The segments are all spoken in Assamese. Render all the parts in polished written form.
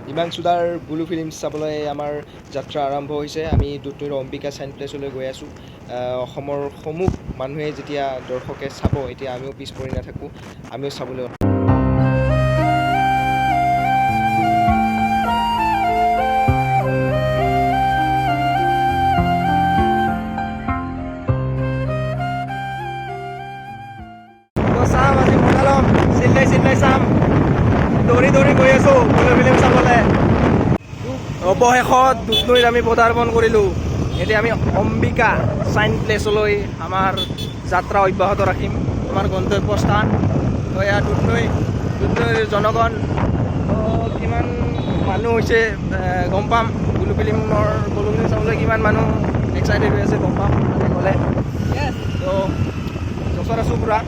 হিমাংশুদাৰ বুলু ফিল্ম চাবলৈ আমাৰ যাত্ৰা আৰম্ভ হৈছে। আমি দুধনৈৰ অম্বিকা চাইন প্লেচলৈ গৈ আছোঁ। অসমৰ সমূহ মানুহে যেতিয়া দৰ্শকে চাব, এতিয়া আমিও পিছ পৰি নাথাকোঁ, আমিও চাবলৈ চাম। আজি মনালম চিল্লাই চাম, দৌৰি গৈ আছোঁ বুলু ফিল্ম চাবলৈ। অৱশেষত দুধনৈত আমি পদাৰ্পণ কৰিলোঁ। এতিয়া আমি অম্বিকা চাইন প্লেচলৈ আমাৰ যাত্ৰা অব্যাহত ৰাখিম, আমাৰ গন্তব্যস্থান। তো এয়া দুধনৈৰ জনগণ কিমান মানুহ হৈছে গম পাম। বুলু ফিল্ম চাবলৈ কিমান মানুহ এক্সাইটেড হৈ আছে গম পাম তাতে গ'লে। তো জচত আছোঁ পূৰা।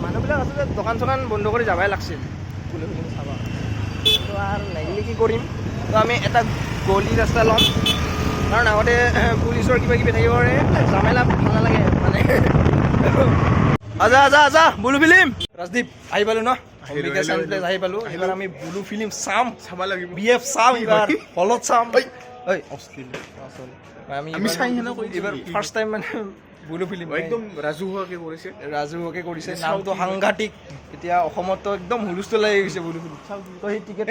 মানুহবিলাক আচলতে দোকান চোকান বন্ধ কৰি যাবাই লাগছিল বুলু ফিল্ম চাব। তো আৰু লাগিলে কি কৰিম, তো আমি এটা গলি ৰাস্তা ল'ম, কাৰণ আগতে পুলিচৰ কিবা কিবি থাকিব পাৰে, জামেলা ভাল নালাগে মানে। আজা বুলু ফিল্ম ৰাজদীপ আহি পালোঁ ন, অম্বিকা চাইন প্লেচ আহি পালোঁ। এইবাৰ আমি বুলু ফিল্ম চাব লাগিব, BF চাম, এইবাৰ হলত চাম। আমি এইবাৰ ফাৰ্ষ্ট টাইম মানে বুলু ফিল্ম একদম ৰাজহুৱাকৈ কৰিছে, নামটো সাংঘাতিক। এতিয়া অসমততো একদম হুলস্থুল লাগি গৈছে বুলু ফিল্ম। তো সেই টিকেট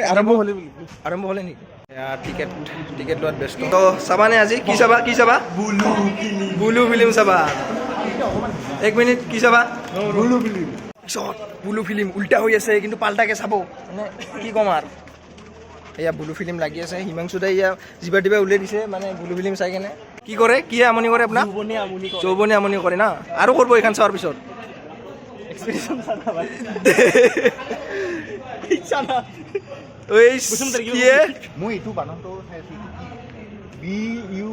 আৰম্ভ হ'লে নেকি? টিকেট লোৱাত ব্যস্ত। তো চাবানে আজি? কি চাবা? বুলু ফিল্ম চাবা। এক মিনিট, কি চাবা? বুলু ফিল্ম। পিছত বুলু ফিল্ম উল্টা হৈ আছে, কিন্তু পাল্টাকে চাব, মানে কি ক'ম আৰু। এয়া বুলু ফিল্ম লাগি আছে। হিমাংশুদাই এয়া জিবা টিবা উলিয়াই দিছে মানে বুলু ফিল্ম চাই কেনে। কি কৰে, কি আমনি কৰে আপোনাক? যৌৱনে আমনি কৰে না, আৰু কৰিব এইখন চোৱাৰ পিছত। মই এইটো বানানটো BULU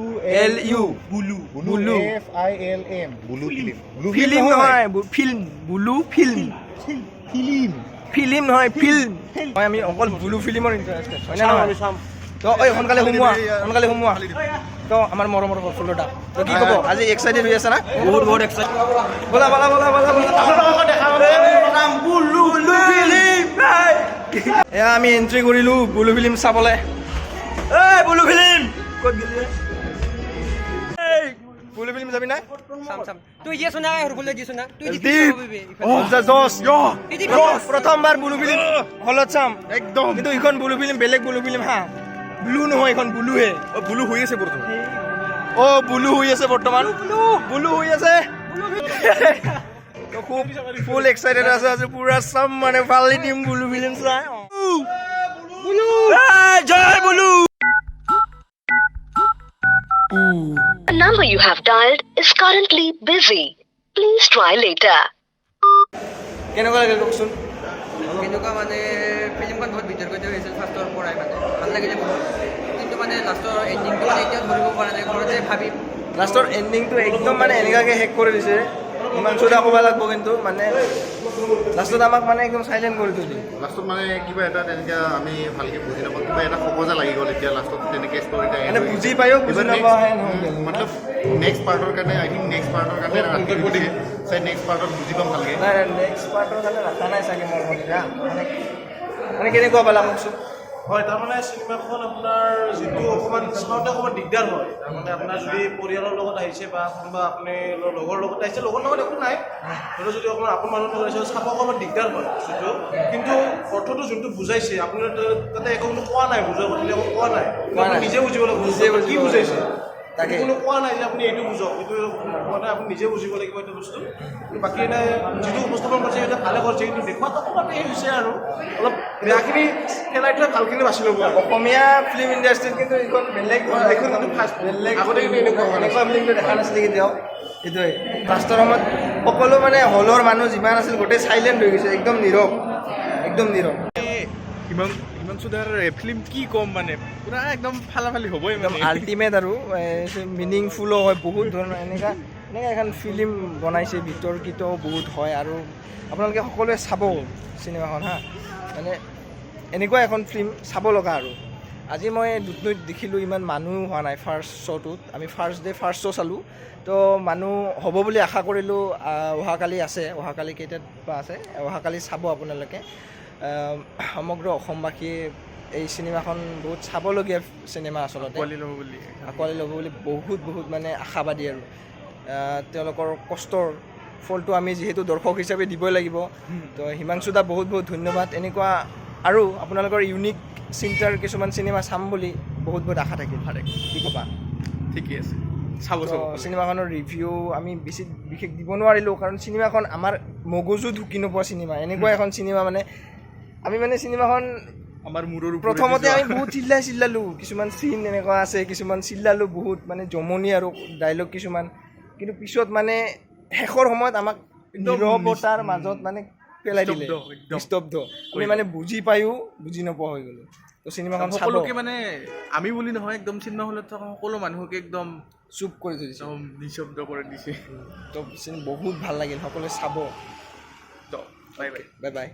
বুলু FILM বুলু ফিল্ম নহয়, বুলু ফিল্ম নহয়, ফিল্ম হয়। আমি অকল বুলু ফিল্মৰ ইণ্টাৰেষ্টেড হয় না নহয়? তো সোনকালে সোমোৱা। তো আমাৰ মৰমৰ সফলতা। তো কি ক'ব, আজি এক্সাইটেড হৈ আছে না? বহুত এক্সাইটেড। বলা এয়া আমি এণ্ট্ৰি কৰিলোঁ বুলু ফিল্ম চাবলৈ। বুলু ফিল্ম ক'ত গেলি? বুলু ফিল্ম যাবি না? প্ৰথমবাৰ বুলু ফিল্ম হলত চাম একদম, কিন্তু এইখন বুলু ফিল্ম বেলেগ বুলু ফিল্ম হা। ব্লু নহয়, এইখন বুলুহে। বুলু হৈ আছে বৰ্তমান। বুলু হৈ আছে বৰ্তমান। বুলু হৈ আছে। খুব ফুল এক্সাইটেড আছে আজি, পুৰা চাম মানে ফালি দিম বুলু ফিল্ম চাই। জয় বুলু। The number you have dialed is currently busy. Please try later. কেনেকুৱা লাগিল কওকচোন? কেনেকুৱা মানে ফিল্মখন বহুত বিতৰ্কিত হৈছিল ফাৰ্ষ্টৰ পৰাই, মানে ভাল লাগিলে বহুত, কিন্তু মানে লাষ্টৰ এণ্ডিংটো মানে এতিয়াও ধৰিব পৰা নাই। ঘৰতে ভাবিম। লাষ্টৰ এণ্ডিংটো একদম মানে এনেকুৱাকৈ শেষ কৰি দিছে, হিমাংশুদা ক'ব লাগিব, কিন্তু মানে লাষ্টত আমাক মানে একদম চাইলেণ্ট কৰি থৈ দিয়ে। লাষ্টত মানে কিবা এটা তেনেকৈ আমি ভালকৈ বুজি নাপাওঁ, কিবা এটা ক'ব যে লাগি গ'ল। এতিয়া লাষ্টত তেনেকৈ ষ্টৰি মানে বুজি পায়ো বুজি নাপাওঁ মতলব নেক্সট পাৰ্টৰ কাৰণে নেক্সট পাৰ্টৰ কাৰণে বুজি পাম ভালকৈ। নাই নেক্সট পাৰ্টৰ কাৰণে ৰখা নাই চাগে মোৰ মতে। মানে কেনেকুৱা পালা কওকচোন? হয়, তাৰমানে চিনেমাখন আপোনাৰ যিটো অকণমান চাওঁতে অকণমান দিগদাৰ হয়। তাৰমানে আপোনাৰ যদি পৰিয়ালৰ লগত আহিছে বা কোনোবা আপুনি লগৰ লগত আহিছে, লগৰ লগত একো নাই, ধৰি যদি অকণমান আপোন মানুহৰ লগত আহিছে চাব অকণমান দিগদাৰ হয় বস্তুটো। কিন্তু অৰ্থটো যোনটো বুজাইছে আপুনি তাতে একো কোৱা নাই, বুজোৱা গতিকে একো কোৱা নাই, আপুনি নিজে বুজিব লাগিব কি বুজাইছে। তাকে কোনো কোৱা নাই যে আপুনি এইটো বুজক, এইটো মানে আপুনি নিজে বুজিব লাগিব এইটো বস্তু। বাকী এনেই যিটো উপস্থাপন কৰিছে সেইটো ভালে কৰিছে, কিন্তু দেখুৱাত অকণমান এই হৈছে আৰু অলপ বেয়াখিনি পেলাই থৈ ভালখিনি বাছি ল'ব। অসমীয়া ফিল্ম ইণ্ডাষ্ট্ৰীত কিন্তু এইখন বেলেগ, এইখন কিন্তু ফাৰ্ষ্ট বেলেগ আগতে কিন্তু এনেকুৱা ফিল্মটো দেখা নাছিলে কেতিয়াও। সেইটোৱে লাষ্টৰ সময়ত সকলো মানে হলৰ মানুহ যিমান আছিল গোটেই চাইলেণ্ট হৈ গৈছে, একদম নীৰৱ। হিমাংশুদাৰ ফিল্ম কি ক'ম, মানে পুৰা একদম ফালাফালি হ'বই, একদম আল্টিমেট আৰু মিনিংফুলো হয় বহুত ধৰণৰ। এনেকুৱা এখন ফিল্ম বনাইছে, বিতৰ্কিতও বহুত হয়। আৰু আপোনালোকে সকলোৱে চাব চিনেমাখন হা, মানে এনেকুৱা এখন ফিল্ম চাব লগা। আৰু আজি মই দুধনৈত দেখিলোঁ ইমান মানুহ হোৱা নাই ফাৰ্ষ্ট শ্ব'টোত। আমি ফাৰ্ষ্ট শ্ব' চালোঁ, তো মানুহ হ'ব বুলি আশা কৰিলোঁ। অহাকালি আছে, অহাকালি কেইটাত বা আছে, অহাকালি চাব আপোনালোকে। সমগ্ৰ অসমবাসীয়ে এই চিনেমাখন বহুত চাবলগীয়া চিনেমা আচলতে পোৱালি ল'ব বুলি আঁকোৱালি ল'ব বুলি বহুত বহুত মানে আশাবাদী আৰু তেওঁলোকৰ কষ্টৰ ফলটো আমি যিহেতু দৰ্শক হিচাপে দিবই লাগিব তো হিমাংশু দা বহুত বহুত ধন্যবাদ এনেকুৱা আৰু আপোনালোকৰ ইউনিক চিন্তাৰ কিছুমান চিনেমা চাম বুলি বহুত বহুত আশা থাকিল কি ক'বা ঠিকে আছে চাব তো চিনেমাখনৰ ৰিভিউ আমি বেছি বিশেষ দিব নোৱাৰিলোঁ কাৰণ চিনেমাখন আমাৰ মগজু ঢুকি নোপোৱা চিনেমা এনেকুৱা এখন চিনেমা মানে আমি মানে চিনেমাখন আমাৰ মূৰৰ প্ৰথমতে আমি বহুত চিল্লালোঁ কিছুমান চিন এনেকুৱা আছে কিছুমান চিল্লালোঁ বহুত মানে জমনি আৰু ডাইলগ কিছুমান কিন্তু পিছত মানে শেষৰ সময়ত আমাক নীৰৱতাৰ মাজত মানে পেলাই দিলে নিস্তব্ধ আমি মানে বুজি পায়ো বুজি নোপোৱা হৈ গ'লোঁ তো চিনেমাখন সকলোকে মানে আমি বুলি নহয় একদম চিনেমা হলত থকা সকলো মানুহকে একদম চুপ কৰি থৈ দিছে একদম নিঃশব্দ কৰি দিছে তো বহুত ভাল লাগিল সকলোৱে চাব তো বাই বাই বাই বাই